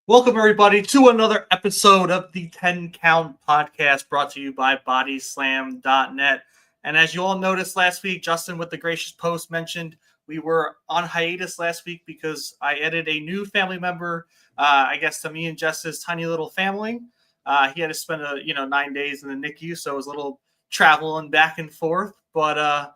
Welcome, everybody, to another episode of the 10 Count podcast brought to you by bodyslam.net. And as you all noticed last week, Justin, with the gracious post, mentioned we were on hiatus last week because I added a new family member, to me and Jess's tiny little family. He had to spend 9 days in the NICU, so it was a little traveling back and forth. But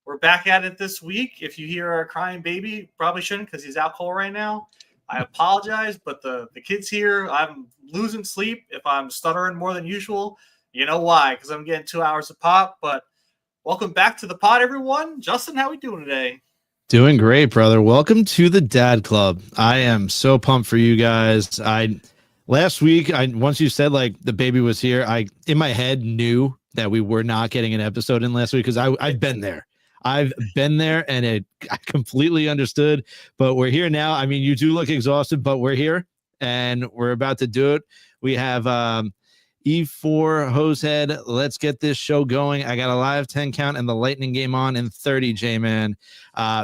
we're back at it this week. If you hear a crying baby, probably shouldn't because he's out cold right now. I apologize, but the kid's here. I'm losing sleep. If I'm stuttering more than usual, you know why, because I'm getting 2 hours of pop. But welcome back to the pod, everyone. Justin, how we doing today? Doing great, brother. Welcome to the Dad Club. I am so pumped for you guys. Last week, once you said like the baby was here, I in my head knew that we were not getting an episode in last week because I've been there. I've been there and I completely understood, but we're here now. I mean, you do look exhausted, but we're here and we're about to do it. We have E4 Hosehead. Let's get this show going. I got a live 10 count and the lightning game on in 30, J-Man.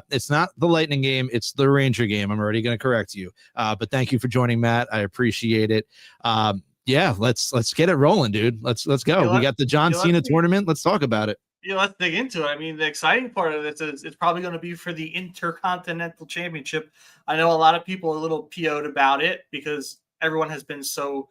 It's not the lightning game. It's the Ranger game. I'm already going to correct you. But thank you for joining, Matt. I appreciate it. Yeah, let's get it rolling, dude. Let's go. We got the John Cena tournament. Let's talk about it. Let's dig into it. I mean, the exciting part of it is it's probably going to be for the Intercontinental Championship. I know a lot of people are a little PO'd about it because everyone has been so,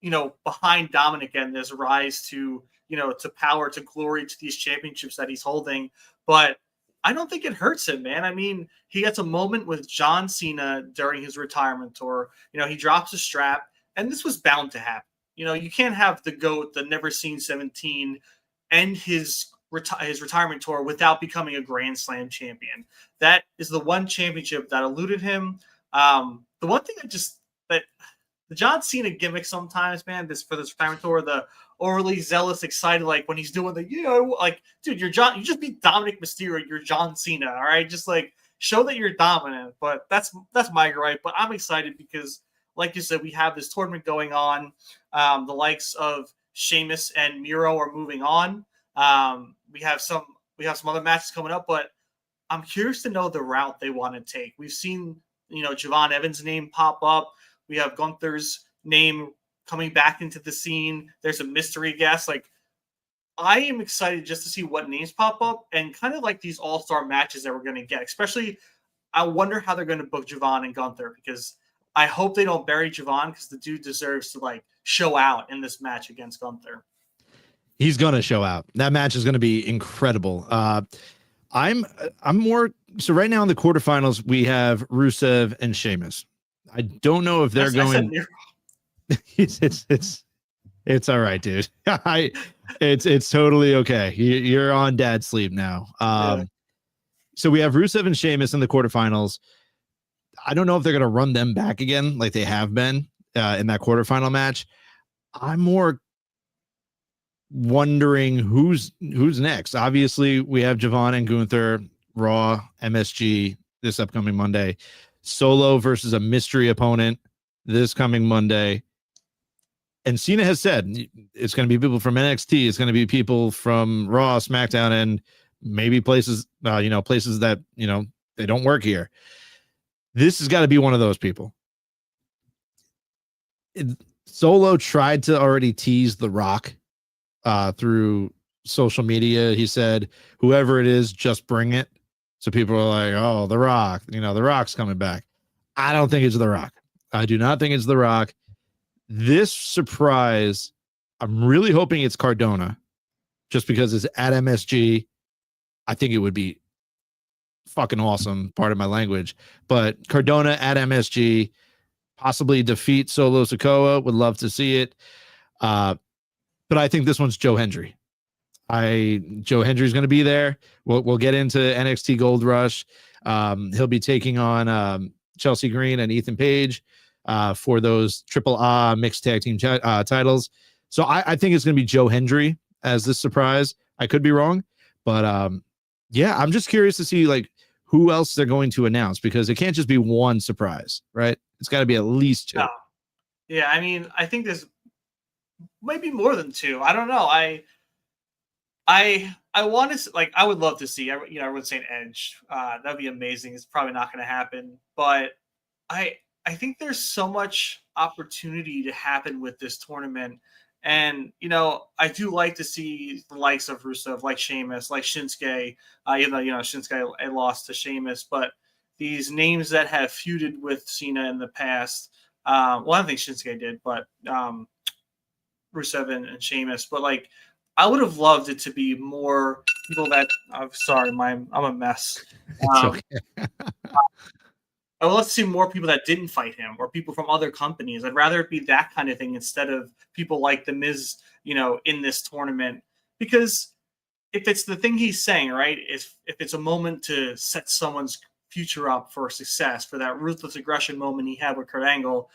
behind Dominic and this rise to, to power, to glory, to these championships that he's holding. But I don't think it hurts him, man. I mean, he gets a moment with John Cena during his retirement tour. He drops a strap, and this was bound to happen. You can't have the GOAT, the Never Seen 17, end his retirement tour without becoming a Grand Slam champion. That is the one championship that eluded him. The one thing that the John Cena gimmick sometimes, man, for this retirement tour, the overly zealous, excited, like when he's doing the, dude, you just beat Dominic Mysterio, you're John Cena, all right? Just like show that you're dominant. But that's my gripe. But I'm excited because, like you said, we have this tournament going on. The likes of Sheamus and Miro are moving on. We have some other matches coming up, but I'm curious to know the route they want to take. We've seen, Javon Evans' name pop up. We have Gunther's name coming back into the scene. There's a mystery guest. Like, I am excited just to see what names pop up and kind of like these all-star matches that we're going to get. Especially, I wonder how they're going to book Javon and Gunther because I hope they don't bury Javon because the dude deserves to show out in this match against Gunther. He's gonna show out. That match is gonna be incredible. I'm more so right now in the quarterfinals. We have Rusev and Sheamus. I don't know if they're going. It's all right, dude. It's totally okay. You're on dad's sleep now. So we have Rusev and Sheamus in the quarterfinals. I don't know if they're gonna run them back again like they have been in that quarterfinal match. I'm more wondering who's next. Obviously, we have Javon and Gunther, Raw, MSG this upcoming Monday. Solo versus a mystery opponent this coming Monday. And Cena has said it's going to be people from NXT. It's going to be people from Raw, SmackDown, and maybe places that, they don't work here. This has got to be one of those people. Solo tried to already tease The Rock through social media. He said, whoever it is, just bring it. So people are like, oh, The Rock, The Rock's coming back. I don't think it's The Rock. I do not think it's The Rock. This surprise, I'm really hoping it's Cardona just because it's at MSG. I think it would be fucking awesome, part of my language, but Cardona at MSG, possibly defeat Solo Sikoa. Would love to see it. But I think this one's Joe Hendry. Joe Hendry's going to be there. We'll get into NXT Gold Rush. He'll be taking on Chelsea Green and Ethan Page for those AAA mixed tag team titles. So I think it's going to be Joe Hendry as this surprise. I could be wrong, but yeah, I'm just curious to see who else they're going to announce because it can't just be one surprise, right? It's got to be at least two. No. Yeah, I mean, I think there's maybe more than two. I don't know. I want to I would love to see. I would say an Edge. That'd be amazing. It's probably not going to happen, but I I think there's so much opportunity to happen with this tournament. And, you know, I do like to see the likes of Rusev, like Sheamus, like Shinsuke, even though, you know, Shinsuke I lost to Sheamus, but these names that have feuded with Cena in the past, well, I don't think Shinsuke did, but Rusev and Sheamus, but like, I would have loved it to be more people that, I'm sorry, I'm a mess. It's Um, okay. I would love to see more people that didn't fight him or people from other companies. I'd rather it be that kind of thing instead of people like The Miz, you know, in this tournament. Because if it's the thing he's saying, right, if it's a moment to set someone's future up for success, for that ruthless aggression moment he had with Kurt Angle,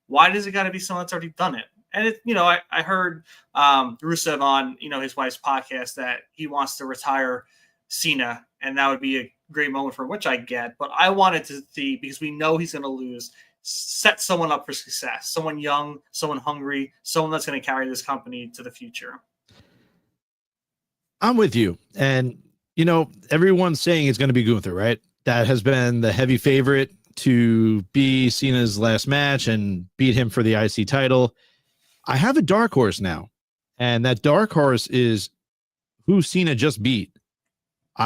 why does it got to be someone that's already done it? And it, you know, I heard Rusev on, you know, his wife's podcast that he wants to retire Cena, and that would be a great moment for him, which I get. But I wanted to see, because we know he's going to lose, set someone up for success, someone young, someone hungry, someone that's going to carry this company to the future. I'm with you. And, you know, everyone's saying it's going to be Gunther, right? That has been the heavy favorite to be Cena's last match and beat him for the IC title. I have a dark horse now, and that dark horse is who Cena just beat.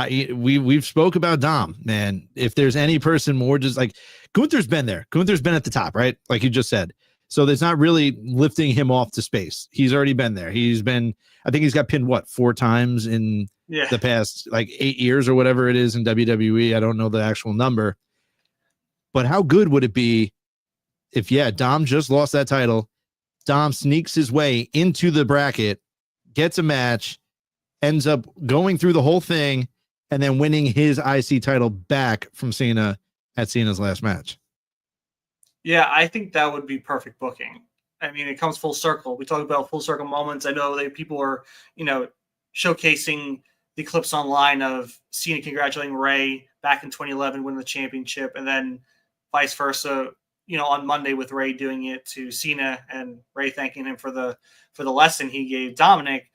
We've spoke about Dom, man. If there's any person more, just like Gunther's been there. Gunther's been at the top, right? Like you just said. So there's not really lifting him off to space. He's already been there. He's been, I think he's got pinned, what, 4 times in the past like 8 years or whatever it is in WWE. I don't know the actual number. But how good would it be if, yeah, Dom just lost that title. Dom sneaks his way into the bracket, gets a match, ends up going through the whole thing, and then winning his IC title back from Cena at Cena's last match. Yeah, I think that would be perfect booking. I mean, it comes full circle. We talk about full circle moments. I know that people are, you know, showcasing the clips online of Cena congratulating Ray back in 2011 winning the championship, and then vice versa, you know, on Monday with Ray doing it to Cena and Ray thanking him for the lesson he gave Dominic.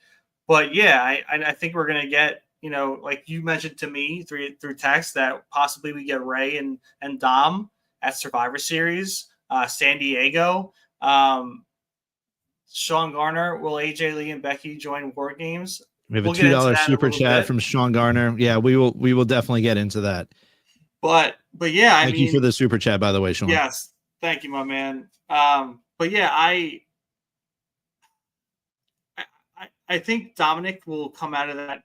But yeah, I think we're gonna get, you know, like you mentioned to me through text, that possibly we get Ray and Dom at Survivor Series, San Diego. Sean Garner, will AJ Lee and Becky join War Games? We have a $2 super chat from Sean Garner. Yeah, we will definitely get into that. But yeah, thank you for the super chat, by the way, Sean. Yes, thank you, my man. But yeah, I think Dominic will come out of that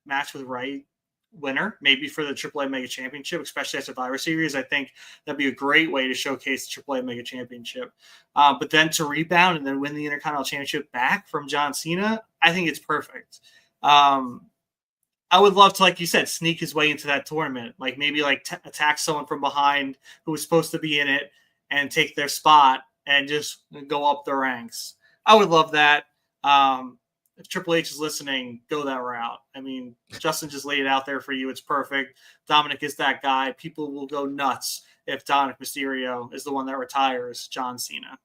match with Ray winner, maybe for the AAA Mega Championship, especially at Survivor Series. I think that'd be a great way to showcase the AAA Mega Championship. But then to rebound and then win the Intercontinental Championship back from John Cena, I think it's perfect. I would love to, like you said, sneak his way into that tournament, like maybe like attack someone from behind who was supposed to be in it and take their spot and just go up the ranks. I would love that. If Triple H is listening, go that route. I mean, Justin just laid it out there for you. It's perfect. Dominic is that guy. People will go nuts if Dominic Mysterio is the one that retires John Cena.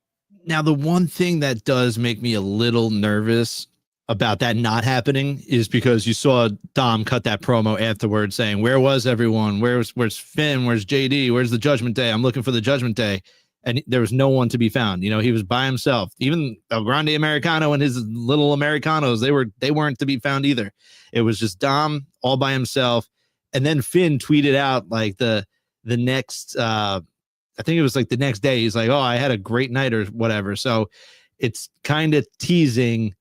Now, the one thing that does make me a little nervous about that not happening is because you saw Dom cut that promo afterwards saying, where was everyone? Where's Finn? Where's JD? Where's the Judgment Day? I'm looking for the Judgment Day. And there was no one to be found. You know, he was by himself. Even El Grande Americano and his little Americanos, they weren't to be found either. It was just Dom all by himself. And then Finn tweeted out like the next, I think it was like the next day. He's like, oh, I had a great night or whatever. So it's kind of teasing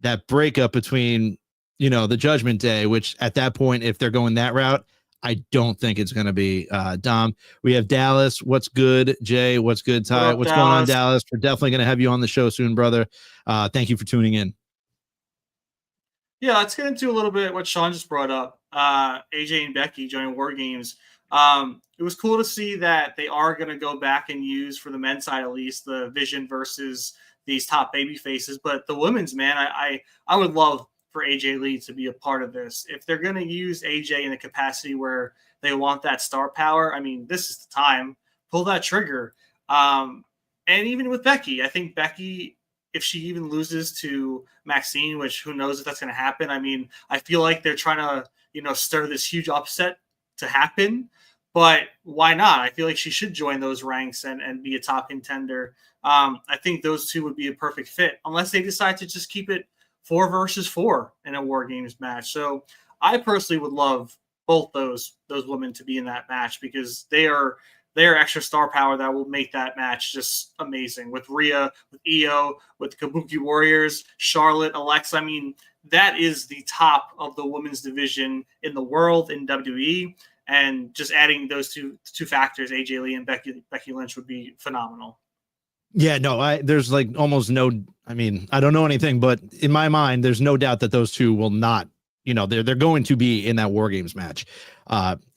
that breakup between, you know, the Judgment Day, which at that point, if they're going that route, I don't think it's going to be Dom. We have Dallas. What's good, Jay? What's good, Ty? What's going on, Dallas? We're definitely going to have you on the show soon, brother. Thank you for tuning in. Yeah, let's get into a little bit what Sean just brought up. AJ and Becky joining War Games. It was cool to see that they are going to go back and use, for the men's side at least, the Vision versus these top baby faces. But the women's, man, I would love for AJ Lee to be a part of this. If they're going to use AJ in a capacity where they want that star power, I mean, this is the time. Pull that trigger. And even with Becky, I think Becky, if she even loses to Maxine, which who knows if that's going to happen. I mean, I feel like they're trying to, you know, stir this huge upset to happen. but why not? I feel like she should join those ranks and be a top contender. I think those two would be a perfect fit, unless they decide to just keep it 4 versus 4 in a War Games match. So I personally would love both those women to be in that match because they are extra star power that will make that match just amazing. With Rhea, with Io, with Kabuki Warriors, Charlotte, Alexa. I mean, that is the top of the women's division in the world in WWE. And just adding those two factors, AJ Lee and Becky Lynch, would be phenomenal. Yeah, no, there's like almost no, I mean, I don't know anything, but in my mind, there's no doubt that those two will not, they're going to be in that War Games match.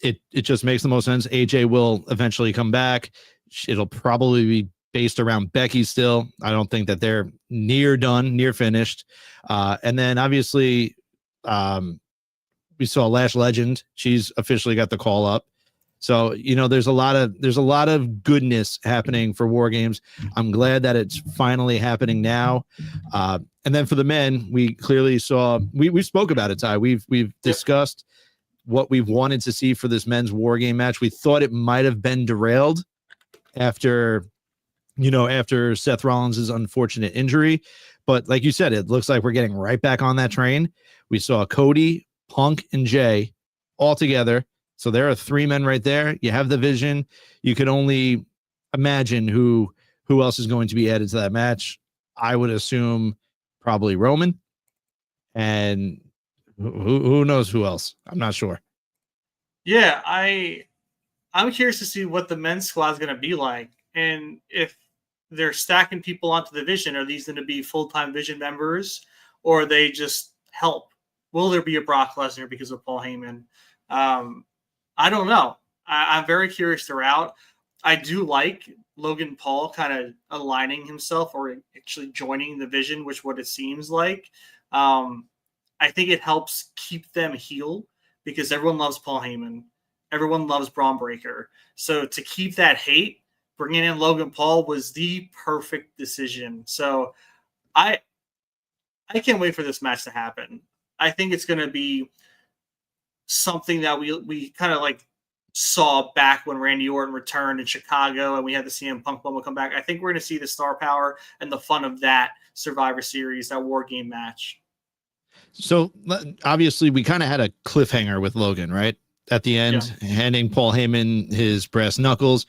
It just makes the most sense. AJ will eventually come back. It'll probably be based around Becky still. I don't think that they're near finished. And then obviously, we saw Lash Legend. She's officially got the call up. So, there's a lot of goodness happening for War Games. I'm glad that it's finally happening now. And then for the men, we clearly saw, we spoke about it, Ty. We've discussed what we've wanted to see for this men's War Game match. We thought it might have been derailed after Seth Rollins' unfortunate injury. But like you said, it looks like we're getting right back on that train. We saw Cody, Punk, and Jay all together. So there are 3 men right there. You have the vision. You can only imagine who else is going to be added to that match. I would assume probably Roman, and who knows who else. I'm not sure. Yeah, I'm curious to see what the men's squad is going to be like, and if they're stacking people onto the Vision, are these going to be full-time Vision members, or are they just help? Will there be a Brock Lesnar because of Paul Heyman? I don't know. I'm very curious throughout. I do like Logan Paul kind of aligning himself or actually joining the Vision, which what it seems like. I think it helps keep them heel because everyone loves Paul Heyman. Everyone loves Braun Breaker. So to keep that hate, bringing in Logan Paul was the perfect decision. So I can't wait for this match to happen. I think it's going to be something that we kind of like saw back when Randy Orton returned in Chicago and we had the CM Punk moment come back. I think we're going to see the star power and the fun of that Survivor Series, that War Game match. So obviously we kind of had a cliffhanger with Logan, right? At the end, handing Paul Heyman his brass knuckles.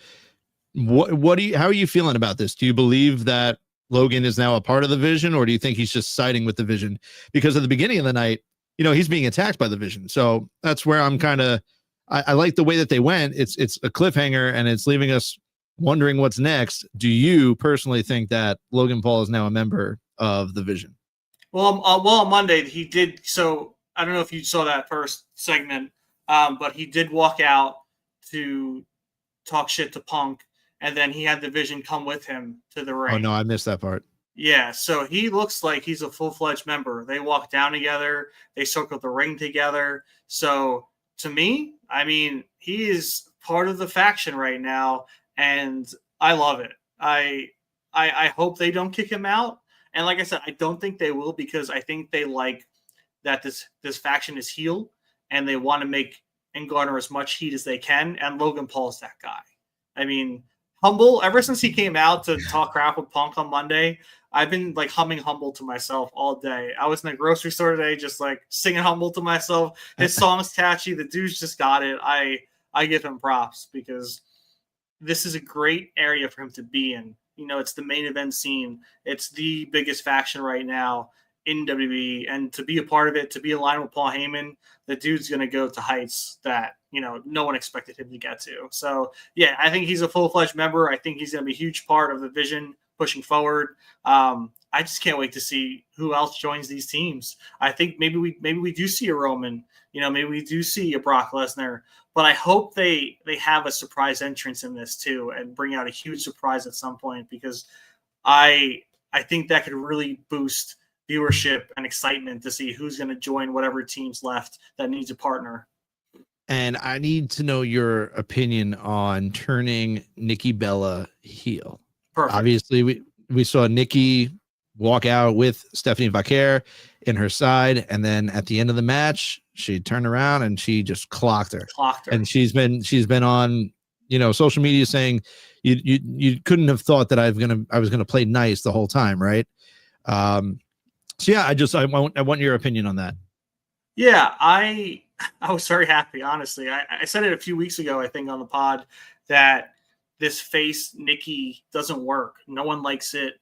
How are you feeling about this? Do you believe that Logan is now a part of the Vision, or do you think he's just siding with the Vision? Because at the beginning of the night, he's being attacked by the Vision. So that's where I'm kind of, I like the way that they went. It's a cliffhanger and it's leaving us wondering what's next. Do you personally think that Logan Paul is now a member of the Vision? Well, on Monday he did. So I don't know if you saw that first segment, but he did walk out to talk shit to Punk, and then he had the Vision come with him to the ring. Oh no, I missed that part. Yeah, so he looks like he's a full-fledged member. They walk down together. They circle the ring together. So to me, I mean, he is part of the faction right now, and I love it. I hope they don't kick him out. And like I said, I don't think they will because I think they like that this faction is heel, and they want to make and garner as much heat as they can. And Logan Paul's that guy. I mean, humble. Ever since he came out to talk crap with Punk on Monday, I've been like humming Humble to myself all day. I was in the grocery store today, just like singing Humble to myself. His song's catchy. The dude's just got it. I give him props because this is a great area for him to be in. It's the main event scene. It's the biggest faction right now in WWE, and to be a part of it, to be aligned with Paul Heyman, the dude's going to go to heights that, no one expected him to get to. So yeah, I think he's a full-fledged member. I think he's going to be a huge part of the Vision pushing forward. I just can't wait to see who else joins these teams. I think maybe we do see a Roman, maybe we do see a Brock Lesnar, but I hope they have a surprise entrance in this too and bring out a huge surprise at some point, because I think that could really boost viewership and excitement to see who's going to join whatever team's left that needs a partner. And I need to know your opinion on turning Nikki Bella heel. Perfect. Obviously, we saw Nikki walk out with Stephanie Vaquer in her side, and then at the end of the match, she turned around and she just clocked her. And she's been on, social media saying you couldn't have thought that I was gonna play nice the whole time, right? So yeah, I want your opinion on that. Yeah, I was very happy, honestly. I said it a few weeks ago, I think, on the pod, that this face Nikki doesn't work. No one likes it.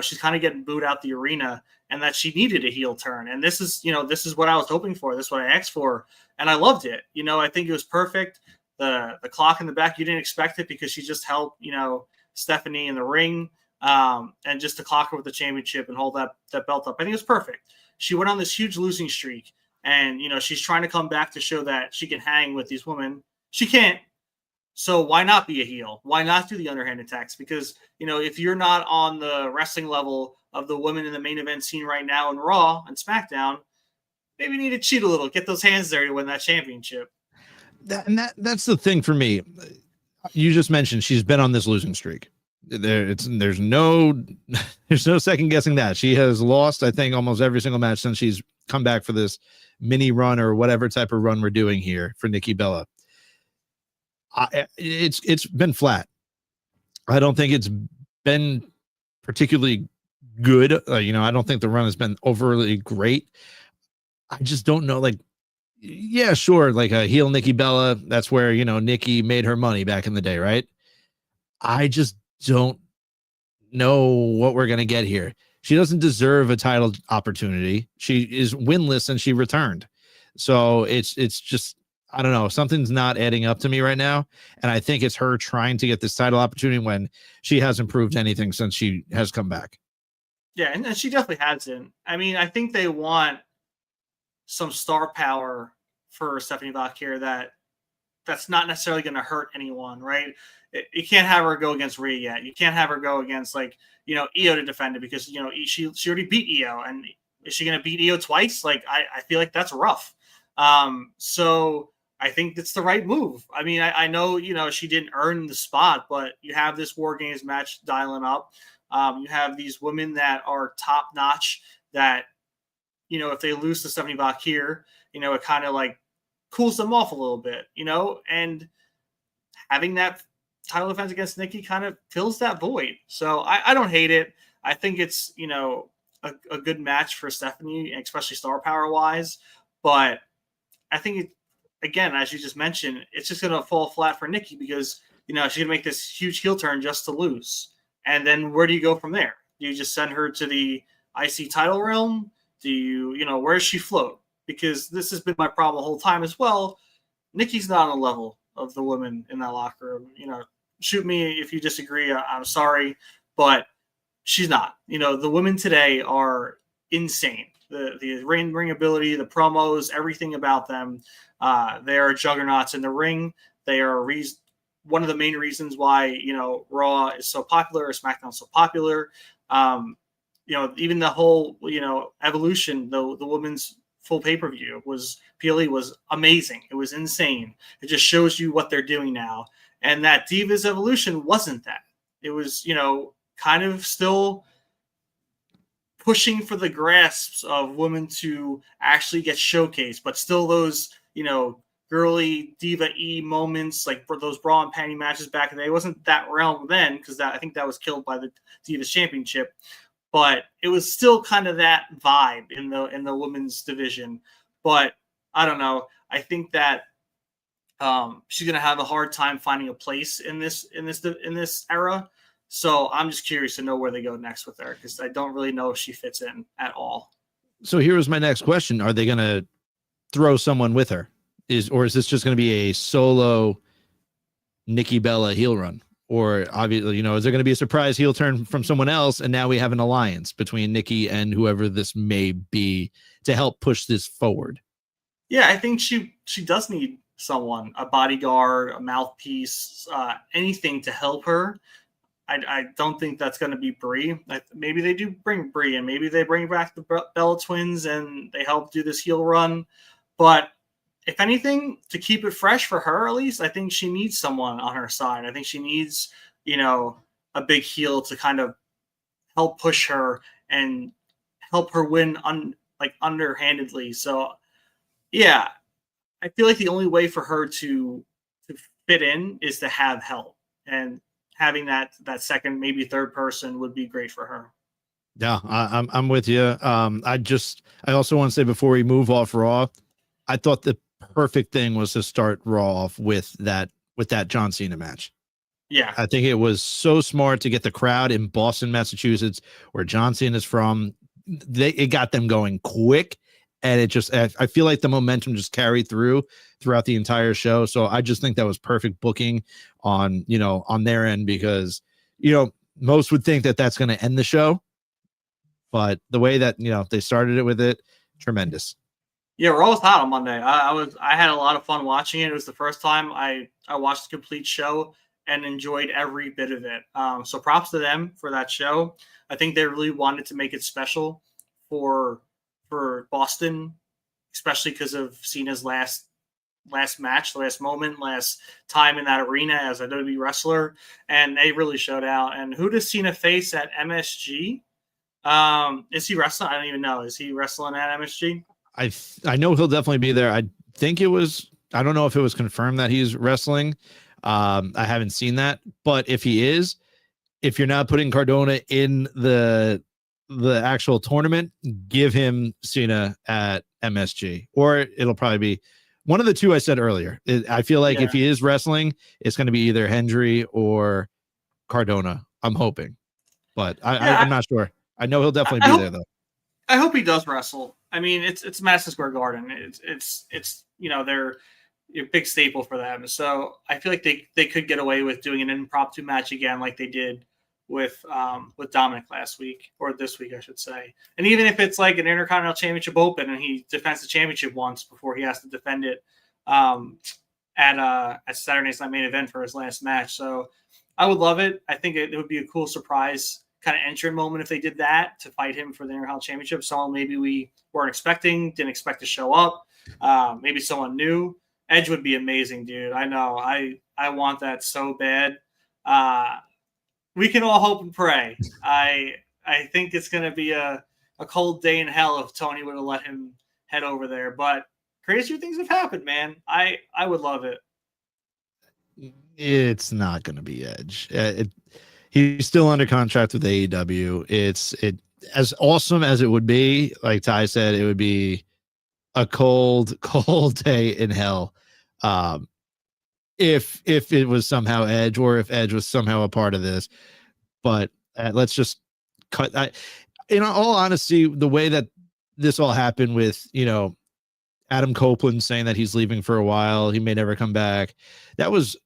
She's kind of getting booed out the arena, and that she needed a heel turn. And this is what I was hoping for. This is what I asked for, and I loved it. I think it was perfect. The clock in the back, you didn't expect it because she just helped, Stephanie in the ring, and just to clock her with the championship and hold that belt up. I think it was perfect. She went on this huge losing streak, and she's trying to come back to show that she can hang with these women. She can't. So why not be a heel? Why not do the underhand attacks? Because, if you're not on the wrestling level of the women in the main event scene right now in Raw and SmackDown, maybe you need to cheat a little, get those hands there to win that championship. That's the thing for me. You just mentioned she's been on this losing streak. There's no second guessing that. She has lost, I think, almost every single match since she's come back for this mini run or whatever type of run we're doing here for Nikki Bella. It's been flat. I don't think it's been particularly good. I don't think the run has been overly great. I just don't know. Like, yeah, sure. Like a heel Nikki Bella. That's where, Nikki made her money back in the day, right? I just don't know what we're going to get here. She doesn't deserve a title opportunity. She is winless and she returned. So it's just, I don't know. Something's not adding up to me right now. And I think it's her trying to get this title opportunity when she hasn't proved anything since she has come back. Yeah, and she definitely hasn't. I mean, I think they want some star power for Stephanie Vaquer that's not necessarily going to hurt anyone, right? You can't have her go against Rhea yet. You can't have her go against, like, Io to defend it because, she already beat Io. And is she going to beat Io twice? Like, I feel like that's rough. So I think it's the right move. I mean, I know, she didn't earn the spot, but you have this War Games match dialing up. You have these women that are top notch that, if they lose to Stephanie Vaquer, it kind of like cools them off a little bit, and having that title defense against Nikki kind of fills that void. So I don't hate it. I think it's, a good match for Stephanie, especially star power wise, but I think again, as you just mentioned, it's just going to fall flat for Nikki because, she's going to make this huge heel turn just to lose. And then where do you go from there? Do you just send her to the IC title realm? Do you, where does she float? Because this has been my problem the whole time as well. Nikki's not on the level of the women in that locker room. Shoot me if you disagree. I'm sorry, but she's not. The women today are insane. The ring ability, the promos, everything about them. They are juggernauts in the ring. They are one of the main reasons why, Raw is so popular or SmackDown so popular. Even the whole, evolution, the women's full pay-per-view PLE was amazing. It was insane. It just shows you what they're doing now. And that Divas Evolution wasn't that. It was, kind of still pushing for the grasps of women to actually get showcased, but still those, girly diva-y moments, like for those bra and panty matches back in the day. It wasn't that realm then, because I think that was killed by the Divas Championship. But it was still kind of that vibe in the women's division. But I don't know. I think that she's gonna have a hard time finding a place in this era. So I'm just curious to know where they go next with her because I don't really know if she fits in at all. So here was my next question: are they gonna throw someone with her? Or is this just gonna be a solo Nikki Bella heel run? Or obviously, is there going to be a surprise heel turn from someone else? And now we have an alliance between Nikki and whoever this may be to help push this forward. Yeah, I think she does need someone, a bodyguard, a mouthpiece, anything to help her. I don't think that's going to be Brie. Maybe they do bring Brie, and maybe they bring back the Bella twins and they help do this heel run. But if anything, to keep it fresh for her, at least, I think she needs someone on her side. I think she needs, a big heel to kind of help push her and help her win underhandedly. So yeah, I feel like the only way for her to fit in is to have help, and having that second, maybe third person would be great for her. Yeah, I'm with you. I also want to say before we move off Raw, I thought the perfect thing was to start Raw off with that John Cena match. Yeah, I think it was so smart to get the crowd in Boston, Massachusetts, where John Cena is from. It got them going quick, and I feel like the momentum just carried throughout the entire show. So I just think that was perfect booking on their end, because most would think that that's going to end the show, but the way that they started it with it, tremendous. Yeah, Raw was hot on Monday. I had a lot of fun watching it. It was the first time I watched the complete show and enjoyed every bit of it. So props to them for that show. I think they really wanted to make it special for Boston, especially because of Cena's last match, last moment, last time in that arena as a WWE wrestler, and they really showed out. And who does Cena face at MSG? Is he wrestling? I don't even know. Is he wrestling at MSG? I know he'll definitely be there. I don't know if it was confirmed that he's wrestling. I haven't seen that, but if he is, if you're not putting Cardona in the actual tournament, give him Cena at MSG, or it'll probably be one of the two I said earlier. I feel like if he is wrestling, it's going to be either Hendry or Cardona. I'm hoping, but I'm not sure. I know he'll definitely be there though. I hope he does wrestle. I mean, it's Madison Square Garden. It's they're a big staple for them. So I feel like they could get away with doing an impromptu match again, like they did with Dominic last week, or this week, I should say. And even if it's like an Intercontinental Championship Open and he defends the championship once before he has to defend it at Saturday's Night Main Event for his last match. So I would love it. I think it would be a cool surprise kind of entrant moment if they did that to fight him for the Intercontinental Championship. Someone maybe we weren't expecting, didn't expect to show up. Maybe someone new. Edge would be amazing, dude. I know. I want that so bad. We can all hope and pray. I think it's going to be a cold day in hell if Tony would have let him head over there. But crazier things have happened, man. I would love it. It's not going to be Edge. He's still under contract with AEW. It's as awesome as it would be. Like Ty said, it would be a cold day in hell. If it was somehow Edge, or if Edge was somehow a part of this, but let's just cut. In all honesty, the way that this all happened with Adam Copeland saying that he's leaving for a while, he may never come back. That was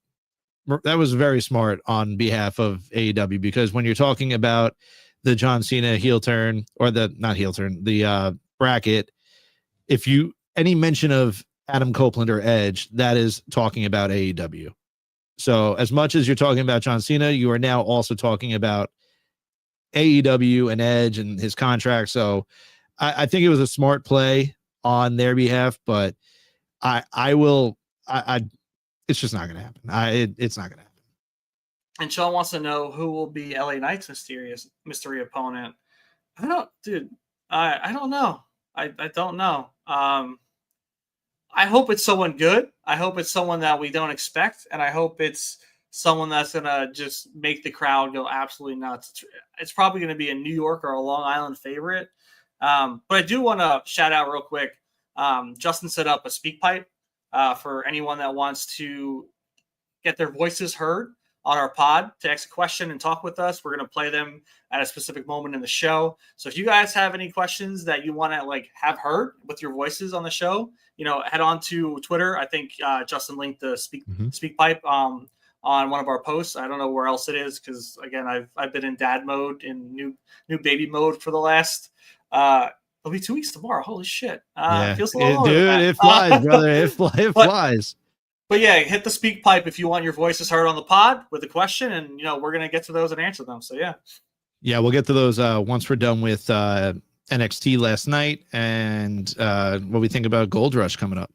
very smart on behalf of AEW, because when you're talking about the John Cena heel turn, or the bracket, if any mention of Adam Copeland or Edge, that is talking about AEW. So as much as you're talking about John Cena, you are now also talking about AEW and Edge and his contract. So I think it was a smart play on their behalf, but it's just not going to happen. It's not going to happen. And Sean wants to know who will be LA Knight's mystery opponent. I don't know. I don't know. I hope it's someone good. I hope it's someone that we don't expect, and I hope it's someone that's gonna just make the crowd go absolutely nuts. It's probably gonna be a New York or a Long Island favorite. But I do want to shout out real quick. Justin set up a speak pipe for anyone that wants to get their voices heard on our pod to ask a question and talk with us. We're going to play them at a specific moment in the show. So if you guys have any questions that you want to have heard with your voices on the show, head on to Twitter. I think Justin linked the speak pipe on one of our posts. I don't know where else it is, because again, I've been in dad mode, in new baby mode for the last it'll be 2 weeks tomorrow. Holy shit. Yeah. Feels a little dude, it flies, brother. It flies. But yeah, hit the speak pipe if you want your voices heard on the pod with a question, and we're gonna get to those and answer them. So yeah, we'll get to those once we're done with NXT last night and what we think about Gold Rush coming up.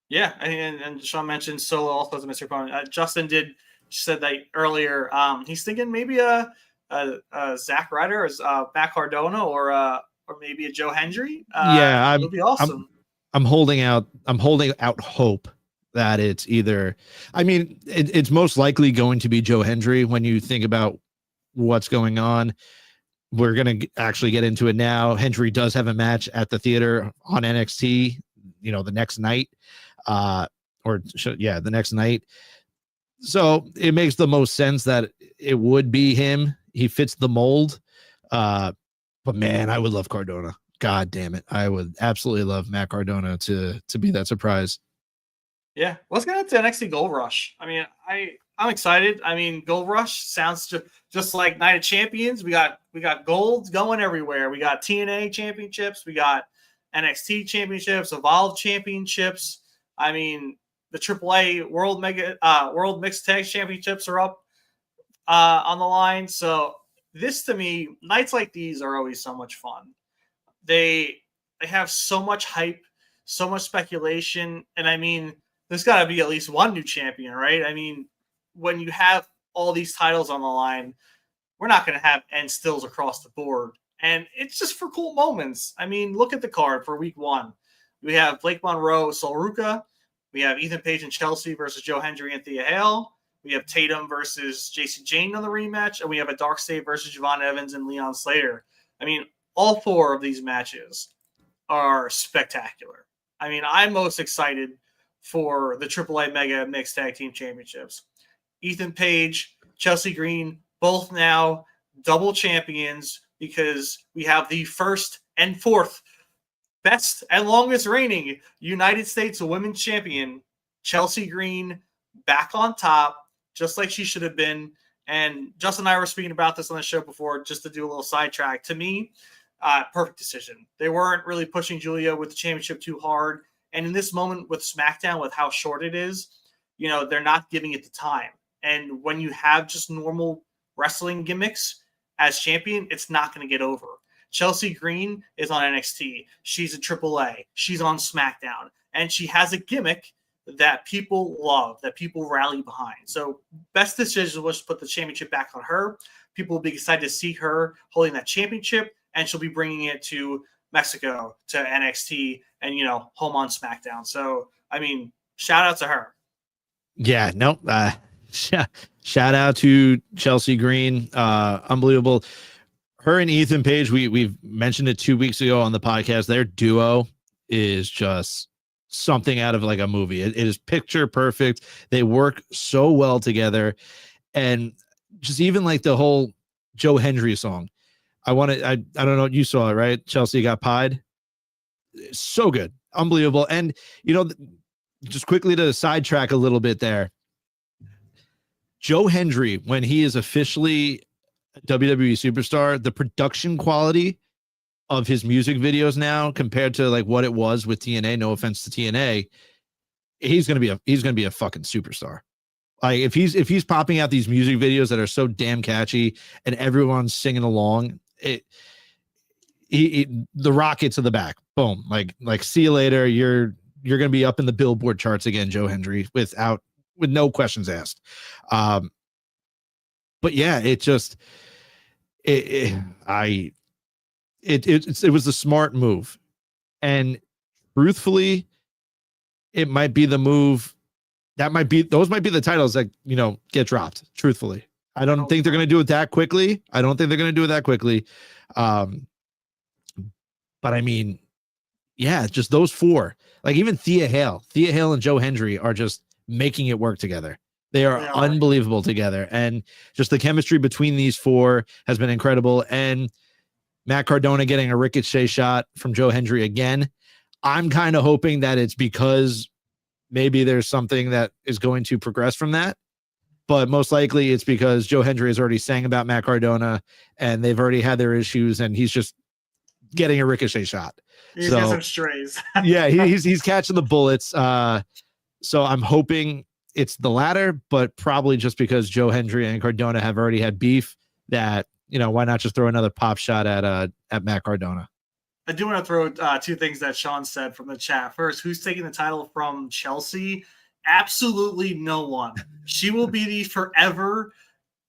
Yeah, and Sean mentioned Solo also as a mystery opponent. Justin said that earlier. He's thinking maybe a Zack Ryder or Matt Cardona or maybe a Joe Hendry. Yeah, It would be awesome. I'm holding out hope that it's either, I mean, it's most likely going to be Joe Hendry when you think about what's going on. We're going to actually get into it now. Hendry does have a match at the theater on NXT, the next night, the next night. So it makes the most sense that it would be him. He fits the mold. But man, I would love Cardona. God damn it. I would absolutely love Matt Cardona to be that surprise. Yeah. Let's get into NXT Gold Rush. I mean, I'm excited. I mean, Gold Rush sounds just like Night of Champions. We got golds going everywhere. We got TNA championships. We got NXT championships, Evolve championships. I mean, the AAA World Mixed Tag Championships are up on the line. So this, to me, nights like these are always so much fun. They have so much hype, so much speculation, and I mean, there's got to be at least one new champion, right? I mean, when you have all these titles on the line, we're not going to have end stills across the board, and it's just for cool moments. I mean, look at the card for week 1. We have Blake Monroe, Sol Ruca. We have Ethan Page and Chelsea versus Joe Hendry and Thea Hale. We have Tatum versus JC Jane on the rematch, and we have a Dark State versus Javon Evans and Leon Slater. I mean, all 4 of these matches are spectacular. I mean, I'm most excited for the AAA Mega Mixed Tag Team Championships. Ethan Page, Chelsea Green, both now double champions because we have the first and 4th best and longest reigning United States Women's Champion, Chelsea Green, back on top, just like she should have been. And Justin and I were speaking about this on the show before, just to do a little sidetrack. To me, perfect decision. They weren't really pushing Julia with the championship too hard. And in this moment with SmackDown, with how short it is, they're not giving it the time. And when you have just normal wrestling gimmicks as champion, it's not going to get over. Chelsea Green is on NXT. She's a AAA. She's on SmackDown. And she has a gimmick that people love, that people rally behind. So best decision was to put the championship back on her. People will be excited to see her holding that championship, and she'll be bringing it to Mexico, to NXT, and, home on SmackDown. So, I mean, shout out to her. Yeah, no, shout out to Chelsea Green. Unbelievable. Her and Ethan Page, we've mentioned it 2 weeks ago on the podcast. Their duo is just something out of like a movie. It is picture perfect. They work so well together. And just even like the whole Joe Hendry song. I don't know. You saw it, right? Chelsea Got Pied. So good. Unbelievable. And, just quickly to sidetrack a little bit there. Joe Hendry, when he is officially a WWE superstar, the production quality of his music videos now compared to like what it was with TNA, no offense to TNA, he's going to be a fucking superstar. Like if he's popping out these music videos that are so damn catchy and everyone's singing along, the rocket to the back, boom, like see you later. You're going to be up in the Billboard charts again, Joe Hendry, with no questions asked. But yeah, it was the smart move, and truthfully, it might be the move those might be the titles that get dropped. Truthfully, I don't think they're going to do it that quickly. But I mean, yeah, just those 4, like even Thea Hale and Joe Hendry are just making it work together. They are unbelievable together. And just the chemistry between these 4 has been incredible. And Matt Cardona getting a ricochet shot from Joe Hendry again. I'm kind of hoping that it's because maybe there's something that is going to progress from that. But most likely it's because Joe Hendry has already sang about Matt Cardona and they've already had their issues and he's just getting a ricochet shot. He's got some strays. Yeah, he's catching the bullets. So I'm hoping it's the latter, but probably just because Joe Hendry and Cardona have already had beef, that why not just throw another pop shot at Matt Cardona? I do want to throw 2 things that Sean said from the chat. First, who's taking the title from Chelsea? Absolutely no one. She will be the forever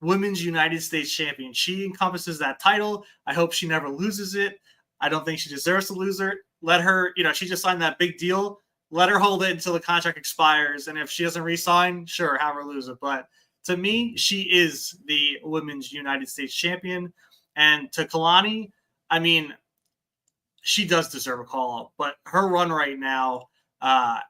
Women's United States Champion. She encompasses that title. I hope she never loses it. I don't think she deserves to lose it. Let her, she just signed that big deal. Let her hold it until the contract expires. And if she doesn't re-sign, sure, have her lose it. But to me, she is the Women's United States Champion. And to Kalani, I mean, she does deserve a call-up. But her run right now as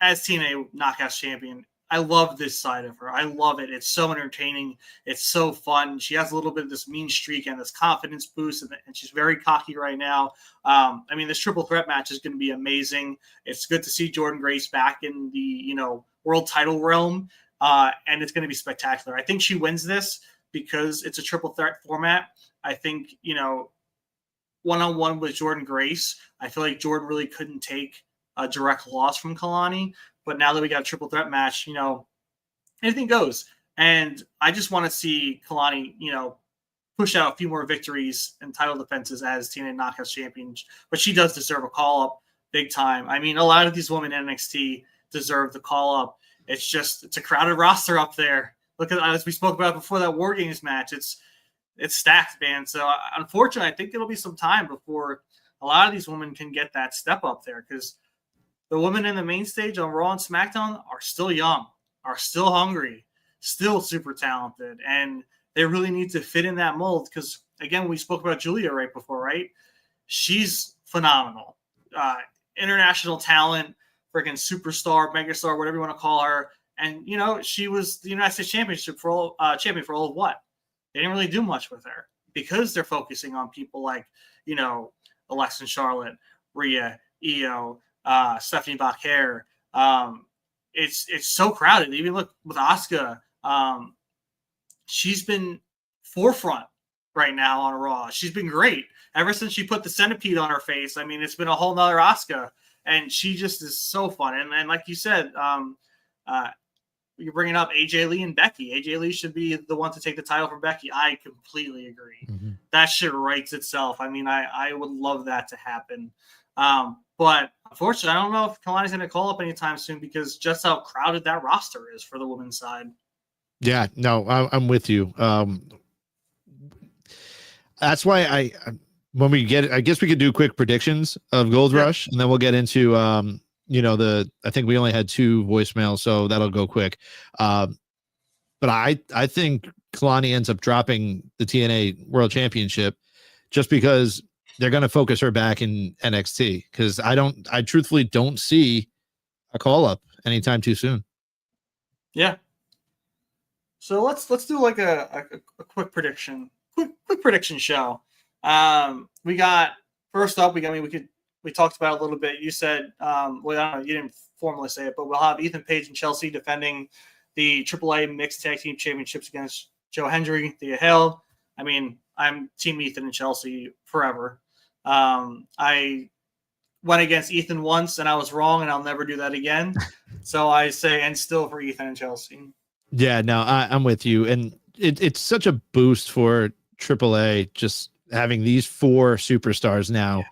TNA Knockouts Champion, I love this side of her. I love it. It's so entertaining. It's so fun. She has a little bit of this mean streak and this confidence boost, and she's very cocky right now. I mean, this triple threat match is going to be amazing. It's good to see Jordynne Grace back in the world title realm, and it's going to be spectacular. I think she wins this because it's a triple threat format. I think one-on-one with Jordynne Grace, I feel like Jordynne really couldn't take a direct loss from Kalani. But now that we got a triple threat match, anything goes. And I just want to see Kalani, push out a few more victories and title defenses as TNA Knockouts Champion. But she does deserve a call-up big time. I mean, a lot of these women in NXT deserve the call-up. It's a crowded roster up there. Look at, as we spoke about before that War Games match, it's stacked, man. So unfortunately, I think it'll be some time before a lot of these women can get that step up there, because the women in the main stage on Raw and SmackDown are still young, are still hungry, still super talented, and they really need to fit in that mold because, again, we spoke about Julia right before, right? She's phenomenal. International talent, freaking superstar, megastar, whatever you want to call her. And, she was the United States champion for all of what? They didn't really do much with her because they're focusing on people like, Alexa and Charlotte, Rhea, Io, Stephanie Bacquer. It's so crowded. Even look with Asuka. She's been forefront right now on Raw. She's been great ever since she put the centipede on her face. I mean, it's been a whole nother Asuka, and she just is so fun. And like you said, you're bringing up AJ Lee and Becky. AJ Lee should be the one to take the title from Becky. I completely agree. Mm-hmm. That shit writes itself. I mean, I would love that to happen. But unfortunately, I don't know if Kalani's going to call up anytime soon because just how crowded that roster is for the women's side. Yeah, no, I'm with you. That's why I guess we could do quick predictions of Gold Rush, and then we'll get into, I think we only had 2 voicemails, so that'll go quick. But I think Kalani ends up dropping the TNA World Championship just because they're going to focus her back in NXT, because I truthfully don't see a call up anytime too soon. Yeah. So let's do like a quick prediction, quick prediction show. We got first up. We talked about it a little bit. You said, I don't know, you didn't formally say it, but we'll have Ethan Page and Chelsea defending the AAA Mixed Tag Team Championships against Joe Hendry, Thea Hale. I mean, I'm Team Ethan and Chelsea forever. I went against Ethan once and I was wrong, and I'll never do that again. So I say, and still for Ethan and Chelsea. Yeah, no, I'm with you. And it's such a boost for AAA just having these 4 superstars now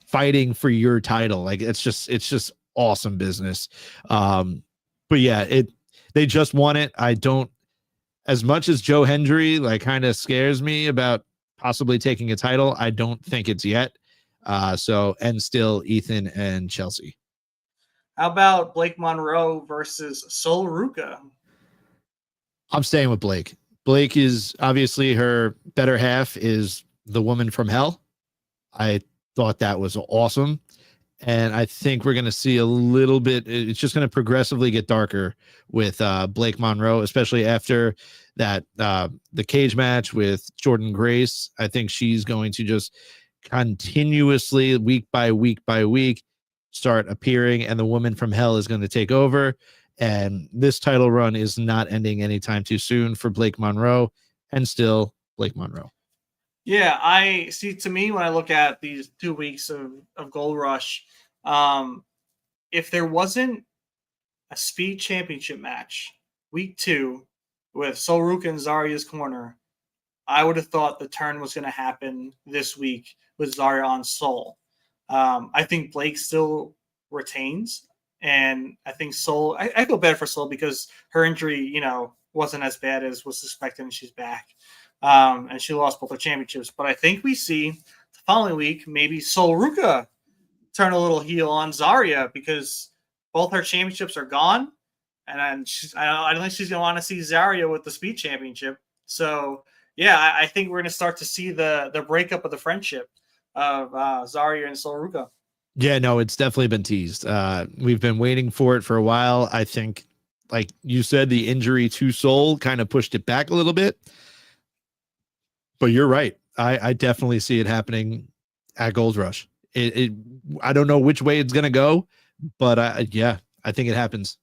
fighting for your title. Like it's just awesome business. But yeah, they just won it. I don't, as much as Joe Hendry kind of scares me about possibly taking a title, I don't think it's yet. And still Ethan and Chelsea. How about Blake Monroe versus Sol Ruca? I'm staying with Blake. Blake is obviously her better half is the woman from hell. I thought that was awesome. And I think we're going to see a little bit. It's just going to progressively get darker with Blake Monroe, especially after that the cage match with Jordynne Grace. I think she's going to just continuously, week by week by week, start appearing, and the woman from hell is going to take over. And this title run is not ending anytime too soon for Blake Monroe, and still Blake Monroe. Yeah, I see. To me, when I look at these 2 weeks of Gold Rush, if there wasn't a Speed Championship match week 2 with Sol Ruca and Zaria's corner, I would have thought the turn was going to happen this week with Zaria on Sol. I think Blake still retains. And I think Sol, I feel bad for Sol because her injury, wasn't as bad as was suspected, and she's back. And she lost both her championships. But I think we see the following week maybe Sol Ruka turn a little heel on Zarya because both her championships are gone. And I don't think she's going to want to see Zarya with the Speed Championship. So, yeah, I think we're going to start to see the breakup of the friendship of Zarya and Sol Ruka. Yeah, no, it's definitely been teased. We've been waiting for it for a while. I think, like you said, the injury to Sol kind of pushed it back a little bit. But you're right. I definitely see it happening at Gold Rush. I don't know which way it's going to go, but yeah, I think it happens.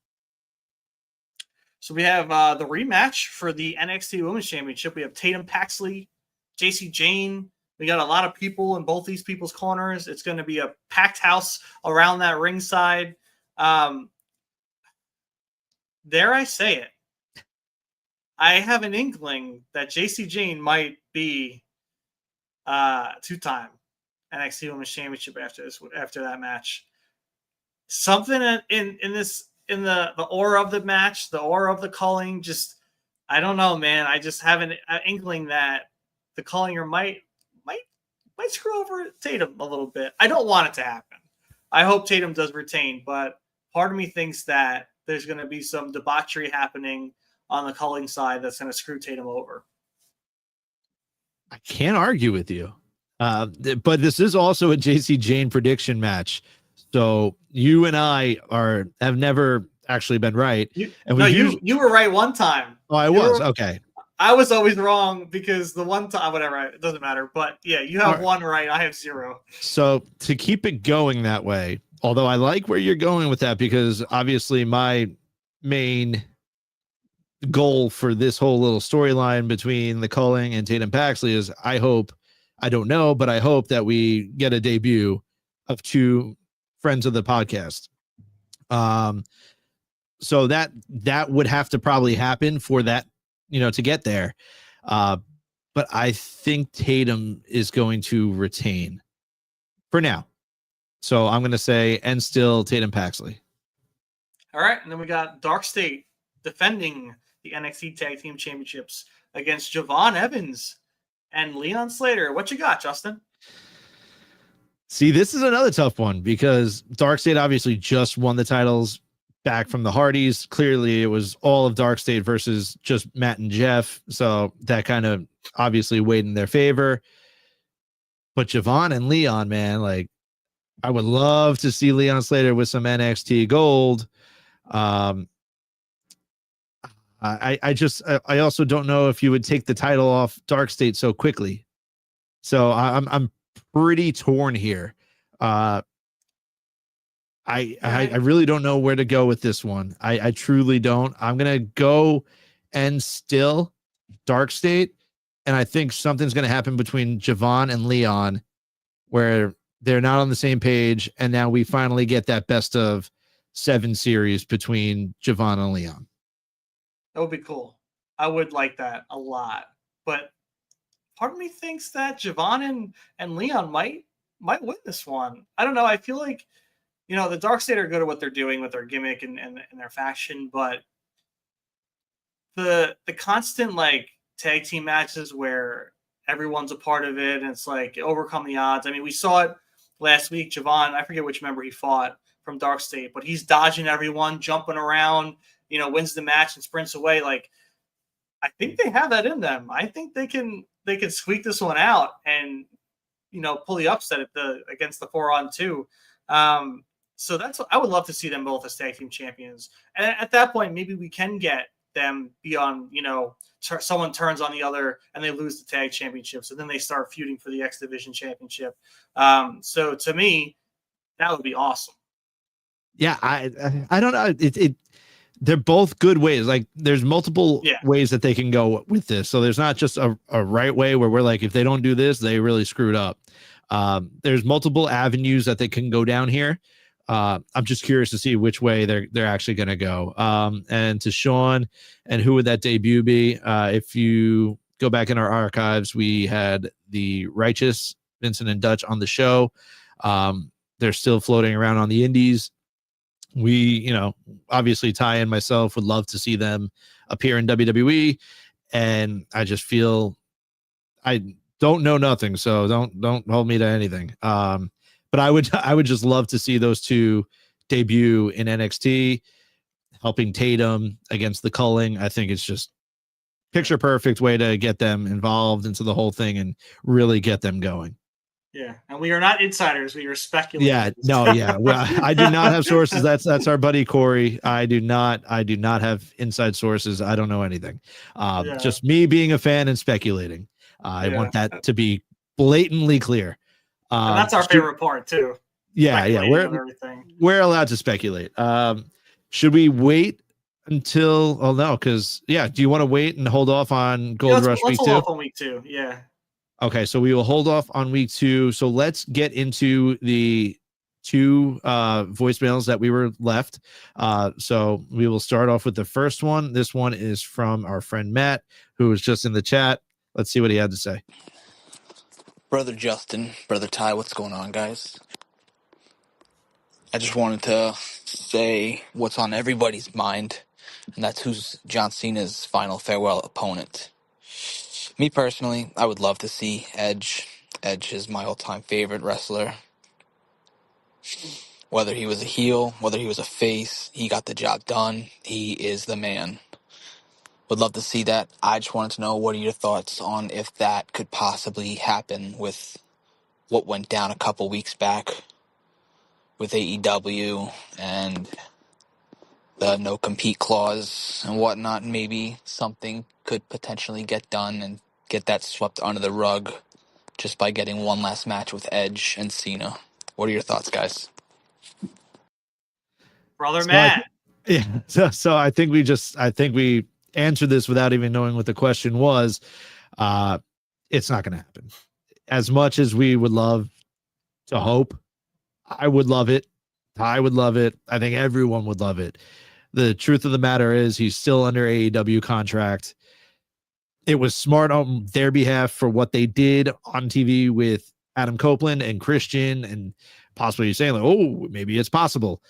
So we have the rematch for the NXT Women's Championship. We have Tatum Paxley, JC Jane. We got a lot of people in both these people's corners. It's going to be a packed house around that ringside. Dare I say it? I have an inkling that JC Jane might be two-time NXT Women's Championship after that match. Something in the aura of the match, the aura of the culling, just I don't know, man. I just have an inkling that the cullinger might screw over Tatum a little bit. I don't want it to happen. I hope Tatum does retain, but part of me thinks that there's going to be some debauchery happening on the culling side that's going to screw Tatum over. I can't argue with you. But this is also a JC Jane prediction match. So you and I have never actually been right. You were right one time. Oh, I was. Okay. I was always wrong because the one time, whatever, it doesn't matter. But yeah, you have one right. I have zero. So to keep it going that way, although I like where you're going with that, because obviously my main goal for this whole little storyline between the culling and Tatum Paxley is I hope that we get a debut of two friends of the podcast. So that would have to probably happen for that, to get there. But I think Tatum is going to retain for now. So I'm going to say, and still Tatum Paxley. All right. And then we got Dark State defending the NXT Tag Team Championships against Javon Evans and Leon Slater. What you got, Justin? See, this is another tough one because Dark State obviously just won the titles back from the Hardys. Clearly, it was all of Dark State versus just Matt and Jeff. So that kind of obviously weighed in their favor. But Javon and Leon, man, like I would love to see Leon Slater with some NXT gold. I also don't know if you would take the title off Dark State so quickly. So I'm pretty torn here. I really don't know where to go with this one. I truly don't. I'm gonna go and still Dark State, and I think something's gonna happen between Javon and Leon where they're not on the same page, and now we finally get that best of 7 series between Javon and Leon. That would be cool. I would like that a lot. But part of me thinks that Javon and Leon might win this one. I don't know. I feel like, the Dark State are good at what they're doing with their gimmick and their faction, but the constant like tag team matches where everyone's a part of it and it's like overcome the odds. I mean, we saw it last week. Javon, I forget which member he fought from Dark State, but he's dodging everyone, jumping around, wins the match and sprints away. Like, I think they have that in them. I think they can squeak this one out and, pull the upset against the 4-on-2. So I would love to see them both as tag team champions. And at that point, maybe we can get them beyond, someone turns on the other and they lose the tag championships and then they start feuding for the X Division championship. So to me, that would be awesome. Yeah. I don't know. They're both good ways. Like there's multiple ways that they can go with this. So there's not just a right way where we're like, if they don't do this, they really screwed up. There's multiple avenues that they can go down here. I'm just curious to see which way they're actually going to go. And to Sean, and who would that debut be? If you go back in our archives, we had the Righteous, Vincent and Dutch on the show. They're still floating around on the indies. we, obviously Ty and myself would love to see them appear in WWE. And I just feel I don't know nothing, so don't hold me to anything. But I would just love to see those two debut in NXT, helping Tatum against the Culling. I think it's just picture perfect way to get them involved into the whole thing and really get them going. Yeah, and we are not insiders; we are speculators. Yeah, no, yeah. Well, I do not have sources. That's our buddy Corey. I do not have inside sources. I don't know anything. Just me being a fan and speculating. I want that to be blatantly clear. And that's our favorite part too. Yeah, we're allowed to speculate. Should we wait until? Oh no, because do you want to wait and hold off on Gold Rush week 2? Let's hold off on week 2. Yeah. Okay, so we will hold off on week 2. So let's get into the 2 voicemails that we were left. So we will start off with the first one. This one is from our friend Matt, who was just in the chat. Let's see what he had to say. Brother Justin, Brother Ty, what's going on, guys? I just wanted to say what's on everybody's mind, and that's who's John Cena's final farewell opponent. Me personally, I would love to see Edge. Edge is my all-time favorite wrestler. Whether he was a heel, whether he was a face, he got the job done. He is the man. Would love to see that. I just wanted to know, what are your thoughts on if that could possibly happen with what went down a couple weeks back with AEW and the no-compete clause and whatnot? Maybe something could potentially get done and get that swept under the rug just by getting one last match with Edge and Cena. What are your thoughts, guys? Brother Matt. So I think we answered this without even knowing what the question was. It's not going to happen. As much as we would love to hope, I would love it. I would love it. I think everyone would love it. The truth of the matter is he's still under AEW contract. It was smart on their behalf for what they did on TV with Adam Copeland and Christian, and possibly saying like, oh, maybe it's possible.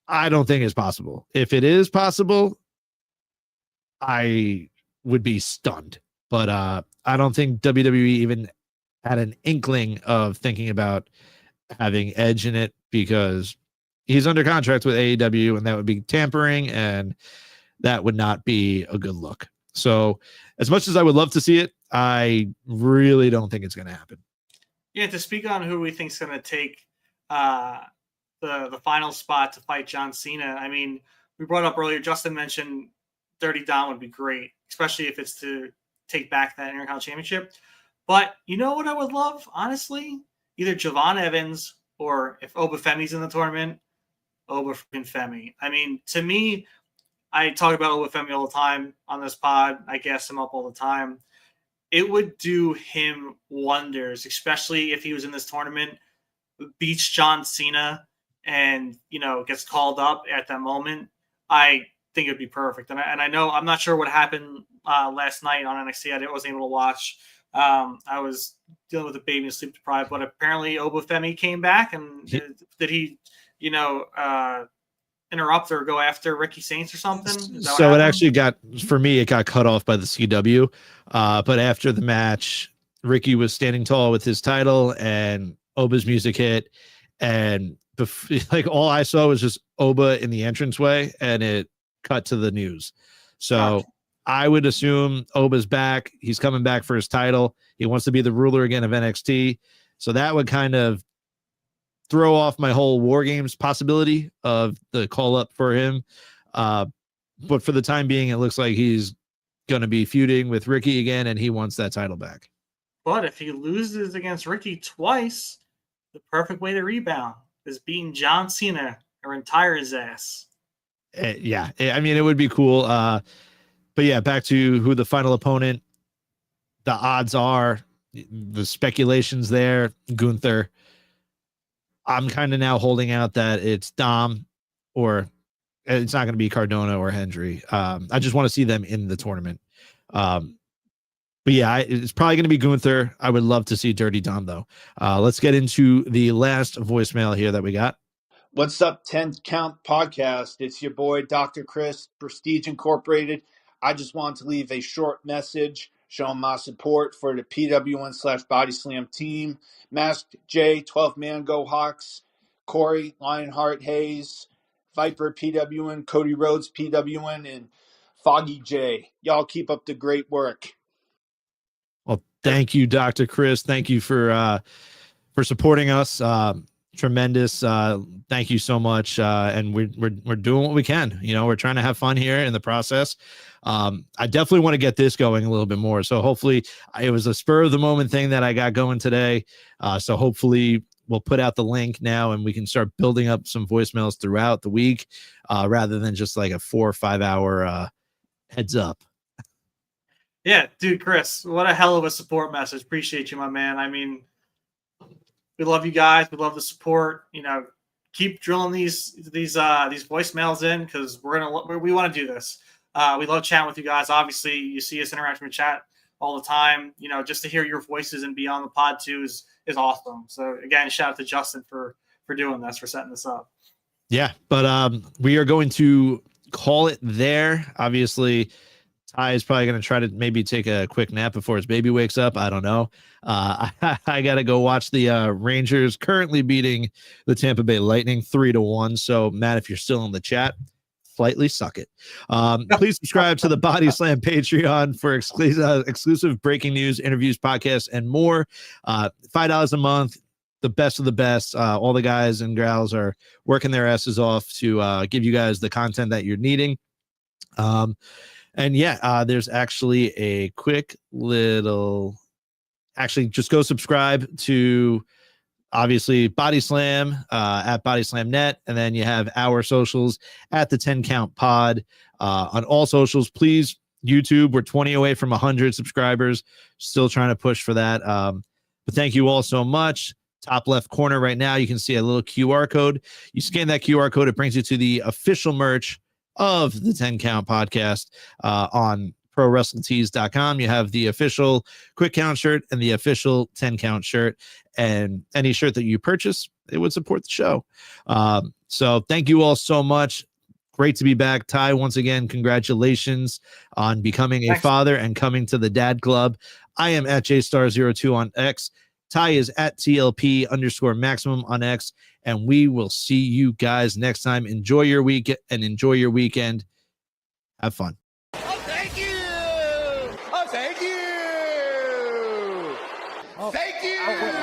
I don't think it's possible. If it is possible, I would be stunned. But I don't think WWE even had an inkling of thinking about having Edge in it, because he's under contract with AEW, and that would be tampering, and that would not be a good look. So as much as I would love to see it, I really don't think it's going to happen. Yeah, to speak on who we think is going to take the final spot to fight John Cena, I mean, we brought up earlier, Justin mentioned Dirty Dom would be great, especially if it's to take back that Intercontinental Championship. But you know what I would love, honestly? Either Javon Evans, or if Oba Femi's in the tournament, Oba Femi. I mean, to me, I talk about Oba Femi all the time on this pod. I gas him up all the time. It would do him wonders, especially if he was in this tournament, beats John Cena, and gets called up at that moment. I think it'd be perfect. And I know, I'm not sure what happened last night on NXT. I wasn't able to watch. I was dealing with a baby and sleep deprived, but apparently Oba Femi came back, and did he, interrupt or go after Ricky Saints or something? So it actually it got cut off by the CW. But after the match, Ricky was standing tall with his title, and Oba's music hit, and all I saw was just Oba in the entranceway, and it cut to the news. So gotcha. I would assume Oba's back. He's coming back for his title. He wants to be the ruler again of NXT. So that would kind of throw off my whole War Games possibility of the call up for him. But for the time being, it looks like he's going to be feuding with Ricky again, and he wants that title back. But if he loses against Ricky twice, the perfect way to rebound is beating John Cena or retire his ass. Yeah, I mean, it would be cool. But yeah, back to who the final opponent. The odds are, the speculations there, Gunther. I'm kind of now holding out that it's Dom, or it's not going to be Cardona or Hendry. I just want to see them in the tournament. But yeah, it's probably going to be Gunther. I would love to see Dirty Dom, though. Let's get into the last voicemail here that we got. What's up, 10 Count Podcast? It's your boy, Dr. Chris, Prestige Incorporated. I just want to leave a short message showing my support for the PWN / Body Slam team. Masked J, 12 Man Go Hawks, Corey, Lionheart Hayes, Viper PWN, Cody Rhodes PWN, and Foggy J. Y'all keep up the great work. Well, thank you, Dr. Chris. Thank you for supporting us. Tremendous. Thank you so much. And we're doing what we can. You know, we're trying to have fun here in the process. I definitely want to get this going a little bit more. So hopefully it was a spur of the moment thing that I got going today. So hopefully we'll put out the link now and we can start building up some voicemails throughout the week, rather than just like a 4 or 5 hour heads up. Yeah, dude, Chris, what a hell of a support message. Appreciate you, my man. I mean, we love you guys. We love the support. You know, keep drilling these voicemails in because we want to do this. We love chatting with you guys. Obviously, you see us interacting with chat all the time. You know, just to hear your voices and be on the pod too is awesome. So again, shout out to Justin for doing this, for setting this up. Yeah, but we are going to call it there. Obviously, Ty is probably going to try to maybe take a quick nap before his baby wakes up. I don't know. I got to go watch the Rangers currently beating the Tampa Bay Lightning 3-1. So, Matt, if you're still in the chat, slightly suck it. Please subscribe to the Body Slam Patreon for exclusive breaking news, interviews, podcasts, and more. $5 a month. The best of the best. All the guys and gals are working their asses off to give you guys the content that you're needing. And yeah, there's actually a quick little, actually just go subscribe to obviously Body Slam at Body Slam Net. And then you have our socials at the 10 Count Pod on all socials. Please, YouTube, we're 20 away from 100 subscribers. Still trying to push for that. But thank you all so much. Top left corner right now, you can see a little QR code. You scan that QR code, it brings you to the official merch of the 10 Count Podcast on ProWrestlingTees.com. You have the official Quick Count shirt and the official 10 Count shirt, and any shirt that you purchase, it would support the show. So thank you all so much. Great to be back. Ty, once again, congratulations on becoming a father and coming to the Dad Club. I am at JStar02 on X. Ty is at TLP_maximum on X. And we will see you guys next time. Enjoy your week and enjoy your weekend. Have fun. Oh, thank you. Oh, thank you. Oh, thank you.